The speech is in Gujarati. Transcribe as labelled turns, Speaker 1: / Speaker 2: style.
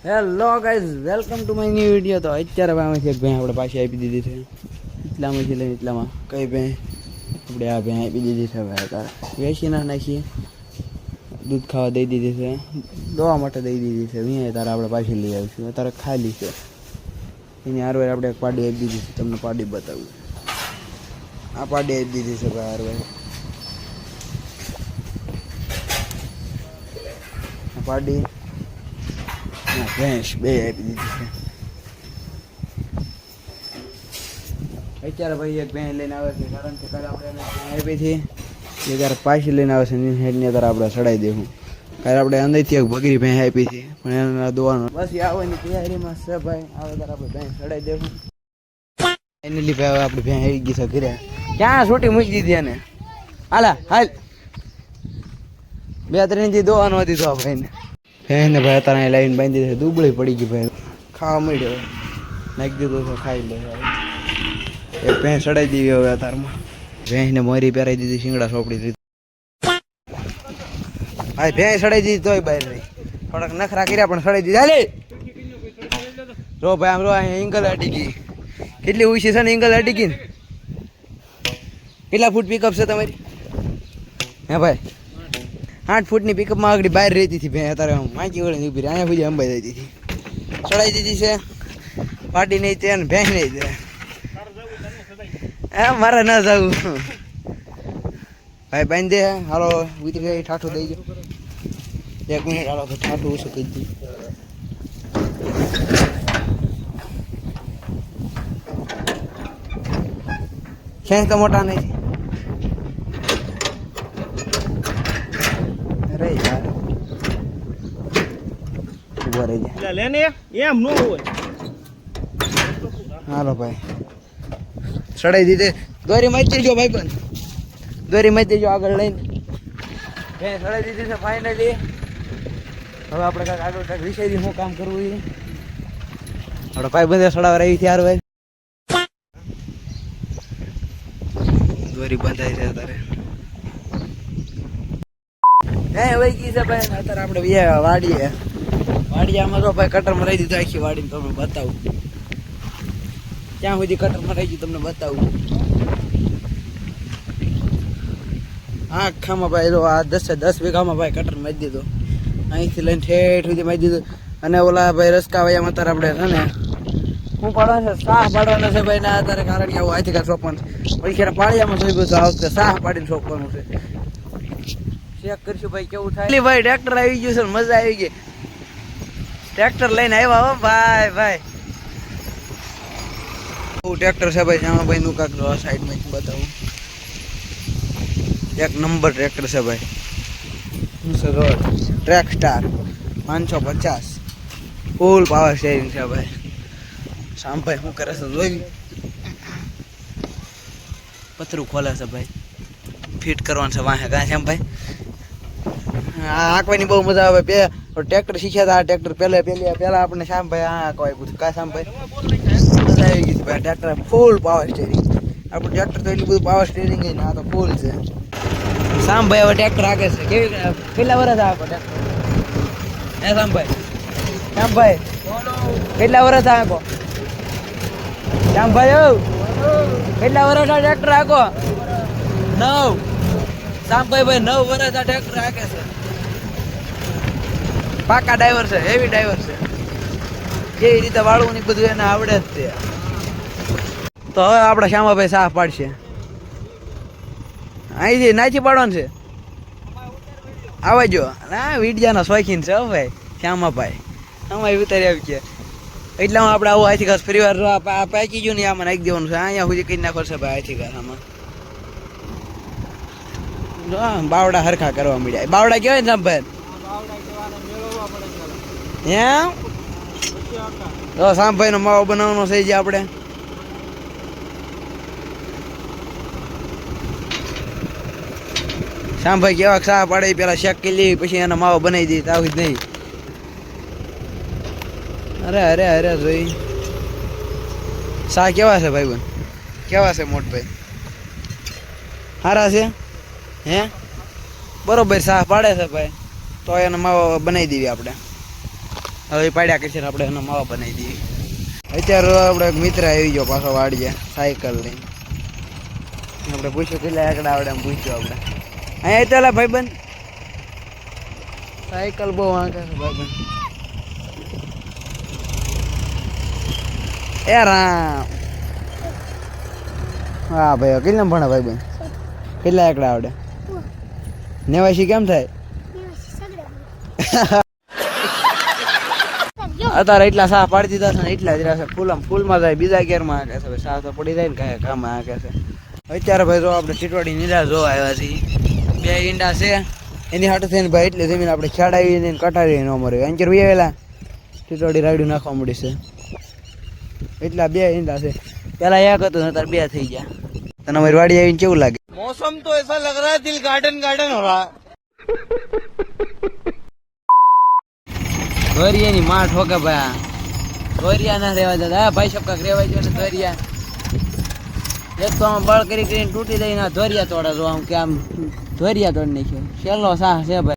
Speaker 1: Hello guys, welcome to my new video. તો અત્યારે આમાંથી એક ભેં આપણે પાછી આપી દીધી છે. એટલામાંથી લઈને એટલામાં કઈ ભેં આપણે આ ભેં આપી દીધી છે. હવે અત્યારે વેચી ના નાખીએ, દૂધ ખાવા દઈ દીધી છે, દોવા માટે દઈ દીધી છે. અહીંયા તારે આપણે પાછી લઈ આવીશું. અત્યારે ખાલી છે. એની હારવાર આપણે એક પાડી આપી દીધી છે. તમને પાડી બતાવું. આ પાડી આપી દીધી છે ભાઈ હારવાર. આ પાડી ભેંસ બે આપી દીધી છે. અત્યારે ભાઈ એક ભેંસ લઈને આવે છે, કારણ કે કાલે આપણે એને આપી હતી એ ત્યારે પાછી લઈને આવે છે. હેડની અત્યારે આપણે ચડાવી દેવું. કાલે આપણે અંદરથી એક બગરી ભેંસ આપી હતી, પણ એના દોવાનું બસ આવવાની તૈયારીમાં છે ભાઈ. આવે ત્યારે આપણે ભેંસ ચડાવી દેવું. ફાઇનલી ભાઈ હવે આપણે ભેંસ આવી ગઈ છે ઘરે. ક્યાં છૂટી મૂકી દીધી એને? હાલા હાલ 2-3 દી દોવાનું હતી તો ભાઈને ભેંસને ભાઈ અત્યારે લાઈન બાંધી દીધી. દુબળી પડી ગઈ ભાઈ, ખાવા મળ્યો નાખી દીધું છે, ખાઈ લે. એક ભેંસ ચડાવી દીધી હવે અત્યારમાં. ભેંસને મોરી પહેરાવી દીધી, શિંગડા સોપડી દીધી. હા ભેંસ ચડાવી દીધી તોય બહાર રહી. થોડાક નખરા કર્યા પણ ચડાવી દીધી. હાલે જો ભાઈ આમ રો એંગલ અડી ગઈ. કેટલી ઊંચી છે ને એંગલ અડી ગઈ ને. કેટલા ફૂટ પિકઅપ છે તમારી? હે ભાઈ 8 ફૂટની પિકઅપમાં આગળ બહાર રહેતી હતી ભેં. અત્યારે માંકી વળીને ઊભી રહી. અહીંયા સુધી અંબાઈ જતી હતી. ચડાવી દીધી છે. પાટી નહીં તે ને ભેંસ નહીં તે. મારે ના જવું ભાઈ. બાંધી દે. હાલો ઉતરી ગઈ. ઠાઠું દઈ ગયો. 1 મિનિટ હાલો તો ઠાઠું ઓછું કહી દઉં. ખેંચ તો મોટા નહીં. હાલો ભાઈ ચડાઈ દીધે. દોરી મારી દેજો ભાઈ બંધ, દોરી મારી દેજો આગળ લઈને. ભેં ચડાઈ દીધી છે ફાઇનલી. હવે આપણે કાંઈક આગળ કાંઈક વિષયથી શું કામ કરવું એ આપણે ભાઈ બંધ ચડાવવા રહી ત્યાર ભાઈ. દોરી બંધાઈ છે અત્યારે. હે વહી ગઈ છે ભાઈ. અત્યારે આપણે વાડીએ વાડિયામાં તો ભાઈ કટર મરાઈ દીધું આખી વાડીને. તમને બતાવું ક્યાં સુધી કટર મરાઈ ગયું તમને બતાવું. આખામાં ભાઈ તો આ 10 વીઘામાં ભાઈ કટર મારી દીધું. અહીંથી લઈને ઠેઠ સુધી મારી દીધું. અને ઓલા ભાઈ રસકા વયામાં અત્યારે આપણે છે ને શું પાડવાનું છે? સાહ પાડવાનો છે ભાઈ. ના અત્યારે કારણ કે આવું આથી સોંપવાનું પૈસા પાળિયામાં જોઈ ગયું. આ વખતે સાહ પાડીને સોંપવાનું છે. ચેક કરશું ભાઈ કેવું થાય. ભાઈ ટ્રેક્ટર આવી ગયું છે, મજા આવી ગઈ. ટ્રેક્ટર લઈને આવ્યા હો ભાઈ. ભાઈ ટ્રેક્ટર છે ભાઈ. શ્યામા ભાઈ નું કાંક સાઈડમાં બતાવું. 1 નંબર ટ્રેક્ટર છે ભાઈ. ટ્રેક સ્ટાર 550 ફૂલ પાવર સ્ટેરિંગ છે ભાઈ. શ્યામભાઈ શું કરે છે જોઈ. પતરું ખોલે છે ભાઈ. ફિટ કરવાનું છે વાહે. કાં શ્યામભાઈ આંકવાની બહુ મજા આવે. ટ્રેક્ટર શીખ્યા હતા. આ ટ્રેક્ટર પહેલા આપણે શ્યામભાઈ આ આંકવાય પૂછ્યું. કા શ્યામભાઈ મજા આવી ગઈ ભાઈ. ટ્રેક્ટર ફૂલ પાવર સ્ટેરિંગ. આપણું ટ્રેક્ટર તો એટલું બધું પાવર સ્ટેરિંગ ને આ તો ફૂલ છે. શ્યામભાઈ હવે ટ્રેક્ટર આગે છે. કેવી કેટલા વર્ષ આંકો ટ્રેક્ટર? હે શ્યામભાઈ કેટલા વર્ષ આંકો? શ્યામભાઈ કેટલા વર્ષ આ ટ્રેક્ટર આંકો? 9. શ્યામભાઈ ભાઈ 9 વર્ષ આ ટ્રેક્ટર આંકે છે. પાકા ડ્રાઈવર છે, હેવી ડ્રાઈવર છે. કેવી રીતે વાળવું ને બધું એને આવડે જ તે. તો હવે આપણા શ્યામાભાઈ સાફ પાડશે. અહીંથી નાચી પાડવાનું છે. આવજો ના વીડિયાના શોખીન છે ભાઈ શ્યામાભાઈ. આમાં ઉતારી આવી છે. એટલામાં આપણે આવું આથી ઘાસ ફરી વાર પાકી ગયું ને આમાં નાખી દેવાનું છે. અહીંયા સુધી કઈ નાખો છે ભાઈ આથી ઘાસ. આમાં બાવડા હરખા કરવા મળ્યા. બાવડા કેવાય ને શ્યામભાઈ? એમ તો શ્યામભાઈ નો માવો બનાવવાનો છે જે આપણે. શ્યામભાઈ કેવા સાહ પાડે પેલા શેક કરી લે પછી એનો માવો બનાવી દે. આવી જ નહીં. અરે જોઈ સાહ કેવા છે ભાઈ બન? કેવા છે મોટભાઈ? સારા છે હે? બરોબર સાહ પાડે છે ભાઈ. તો એનો માવો બનાવી દેવી આપણે. હવે પાડ્યા કરશે ને આપણે એનો માવા બનાવી દઈએ. અત્યારે આપણે એક મિત્ર આવી ગયો પાછો વાડીએ સાયકલ લઈને. આપણે પૂછ્યું કેટલા એકડા આવડે એમ પૂછ્યું આપણે. અહીંયા ચાલા ભાઈબંધ સાયકલ બહુ વાંકે છે ભાઈબંધ. એ રામ હા ભાઈ કેટલા ભણે ભાઈબંધ? કેટલા એકડા આવડે? નેવાસી કેમ થાય? અત્યારે એટલા સાહ પાડી દીધા છે ને એટલા જ રહેશે. ફૂલમાં જાય બીજા ગેરમાં હાકે છે. સાહ તો પડી જાય ને કાંઈ કામ હાકે છે. અત્યારે ભાઈ જો આપણે ટીટવાડી નીરા જોવા આવ્યા છીએ. 2 ઈંડા છે એની હાટું થઈને ભાઈ એટલી જમીન આપણે ખેડાવીને કટાવી ન મરે. અંચર વેલા ટીટવાડી રાયડું નાખવા મળી છે. એટલા 2 ઈંડા છે. પેલા એક હતું અત્યારે 2 થઈ ગયા. તને અમારી વાડી આવીને કેવું લાગે?
Speaker 2: मौसम तो ऐसा लग रहा है दिल गार्डन गार्डन हो रहा है.
Speaker 1: ધોરિયાની માં ઠોકે ભાઈ. ધોરિયા ના રહેવા દેતા. ભાઈ સબકા રેવાય છે ને ધોરિયા એક તો આમ બળ કરીને તૂટી જાય ને ધોરિયા તોડે જો આમ કે આમ ધોરિયા તોડી નાખ્યો. છેલ્લો સાહ છે ભાઈ.